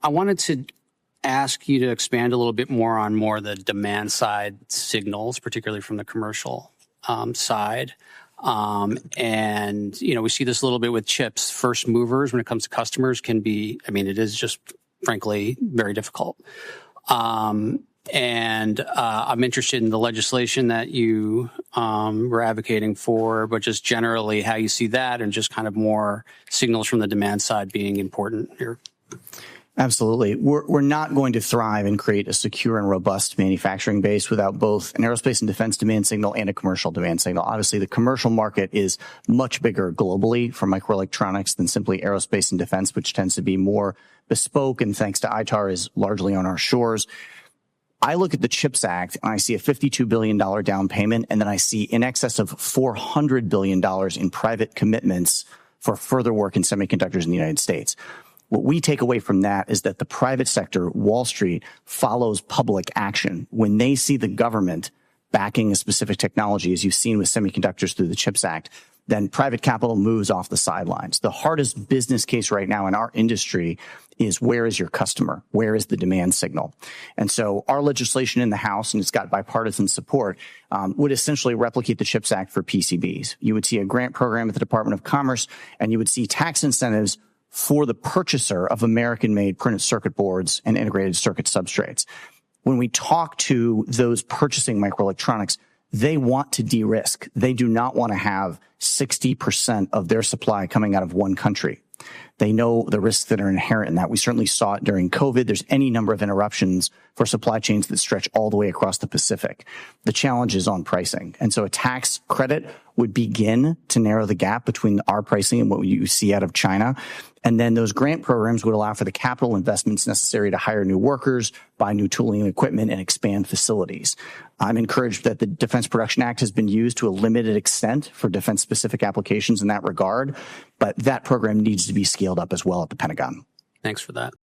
I wanted to ask you to expand a little bit more on the demand side signals, particularly from the commercial side. And, we see this a little bit with chips. First movers when it comes to customers can be, it is just frankly very difficult. And I'm interested in the legislation that you were advocating for, but just generally how you see that and just kind of more signals from the demand side being important here. Absolutely. We're not going to thrive and create a secure and robust manufacturing base without both an aerospace and defense demand signal and a commercial demand signal. Obviously, the commercial market is much bigger globally for microelectronics than simply aerospace and defense, which tends to be more bespoke, and thanks to ITAR is largely on our shores. I look at the CHIPS Act and I see a $52 billion down payment, and then I see in excess of $400 billion in private commitments for further work in semiconductors in the United States. What we take away from that is that the private sector, Wall Street, follows public action. When they see the government backing a specific technology, as you've seen with semiconductors through the CHIPS Act, then private capital moves off the sidelines. The hardest business case right now in our industry is where is your customer? Where is the demand signal? And so our legislation in the House, and it's got bipartisan support, would essentially replicate the CHIPS Act for PCBs. You would see a grant program at the Department of Commerce, and you would see tax incentives for the purchaser of American-made printed circuit boards and integrated circuit substrates. When we talk to those purchasing microelectronics, they want to de-risk. They do not want to have 60% of their supply coming out of one country. They know the risks that are inherent in that. We certainly saw it during COVID. There's any number of interruptions for supply chains that stretch all the way across the Pacific. The challenge is on pricing. And so a tax credit would begin to narrow the gap between our pricing and what you see out of China. And then those grant programs would allow for the capital investments necessary to hire new workers, buy new tooling and equipment, and expand facilities. I'm encouraged that the Defense Production Act has been used to a limited extent for defense-specific applications in that regard, but that program needs to be scaled up as well at the Pentagon. Thanks for that.